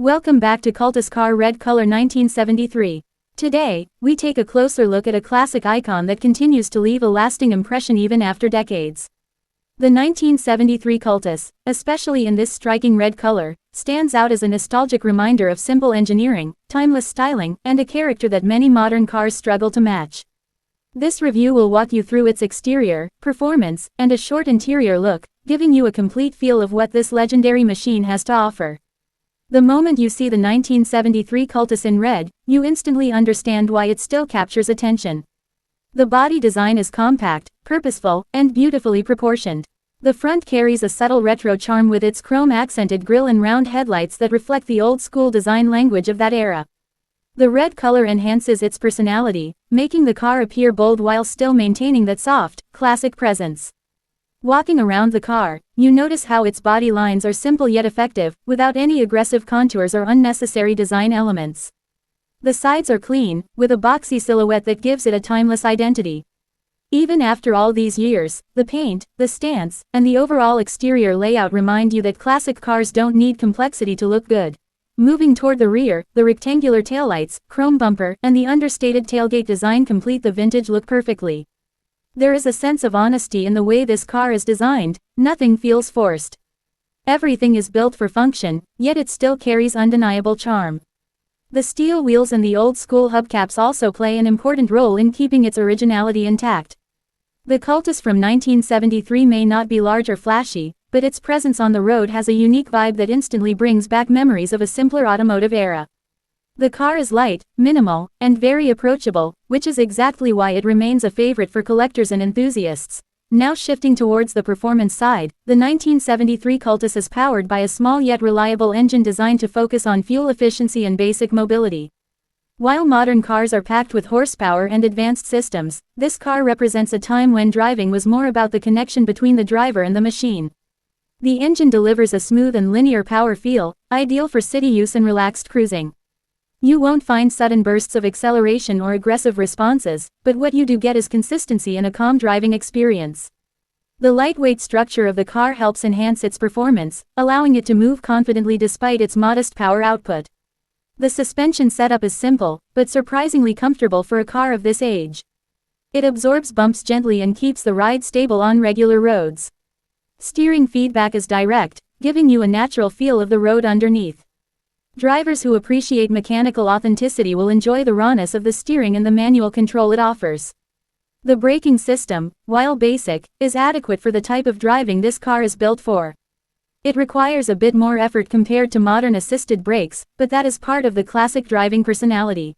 Welcome back to Cultus Car Red Color 1973. Today, we take a closer look at a classic icon that continues to leave a lasting impression even after decades. The 1973 Cultus, especially in this striking red color, stands out as a nostalgic reminder of simple engineering, timeless styling, and a character that many modern cars struggle to match. This review will walk you through its exterior, performance, and a short interior look, giving you a complete feel of what this legendary machine has to offer. The moment you see the 1973 Cultus in red, you instantly understand why it still captures attention. The body design is compact, purposeful, and beautifully proportioned. The front carries a subtle retro charm with its chrome-accented grille and round headlights that reflect the old-school design language of that era. The red color enhances its personality, making the car appear bold while still maintaining that soft, classic presence. Walking around the car, you notice how its body lines are simple yet effective, without any aggressive contours or unnecessary design elements. The sides are clean, with a boxy silhouette that gives it a timeless identity. Even after all these years, the paint, the stance, and the overall exterior layout remind you that classic cars don't need complexity to look good. Moving toward the rear, the rectangular taillights, chrome bumper, and the understated tailgate design complete the vintage look perfectly. There is a sense of honesty in the way this car is designed, nothing feels forced. Everything is built for function, yet it still carries undeniable charm. The steel wheels and the old-school hubcaps also play an important role in keeping its originality intact. The Cultus from 1973 may not be large or flashy, but its presence on the road has a unique vibe that instantly brings back memories of a simpler automotive era. The car is light, minimal, and very approachable, which is exactly why it remains a favorite for collectors and enthusiasts. Now shifting towards the performance side, the 1973 Cultus is powered by a small yet reliable engine designed to focus on fuel efficiency and basic mobility. While modern cars are packed with horsepower and advanced systems, this car represents a time when driving was more about the connection between the driver and the machine. The engine delivers a smooth and linear power feel, ideal for city use and relaxed cruising. You won't find sudden bursts of acceleration or aggressive responses, but what you do get is consistency and a calm driving experience. The lightweight structure of the car helps enhance its performance, allowing it to move confidently despite its modest power output. The suspension setup is simple, but surprisingly comfortable for a car of this age. It absorbs bumps gently and keeps the ride stable on regular roads. Steering feedback is direct, giving you a natural feel of the road underneath. Drivers who appreciate mechanical authenticity will enjoy the rawness of the steering and the manual control it offers. The braking system, while basic, is adequate for the type of driving this car is built for. It requires a bit more effort compared to modern assisted brakes, but that is part of the classic driving personality.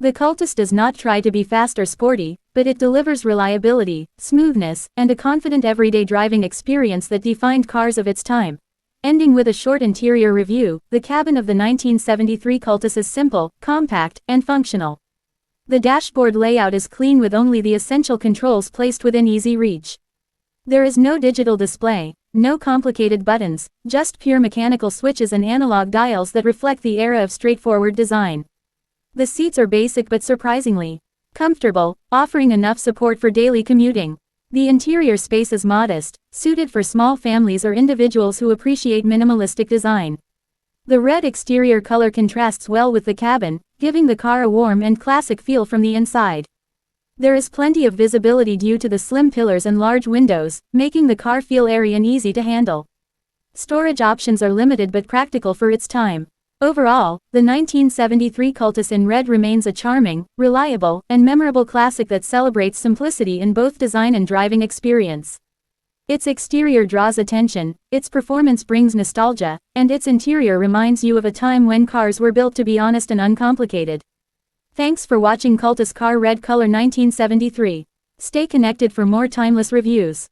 The Cultus does not try to be fast or sporty, but it delivers reliability, smoothness, and a confident everyday driving experience that defined cars of its time. Ending with a short interior review, the cabin of the 1973 Cultus is simple, compact, and functional. The dashboard layout is clean with only the essential controls placed within easy reach. There is no digital display, no complicated buttons, just pure mechanical switches and analog dials that reflect the era of straightforward design. The seats are basic but surprisingly comfortable, offering enough support for daily commuting. The interior space is modest, suited for small families or individuals who appreciate minimalistic design. The red exterior color contrasts well with the cabin, giving the car a warm and classic feel from the inside. There is plenty of visibility due to the slim pillars and large windows, making the car feel airy and easy to handle. Storage options are limited but practical for its time. Overall, the 1973 Cultus in red remains a charming, reliable, and memorable classic that celebrates simplicity in both design and driving experience. Its exterior draws attention, its performance brings nostalgia, and its interior reminds you of a time when cars were built to be honest and uncomplicated. Thanks for watching Cultus Car Red Color 1973. Stay connected for more timeless reviews.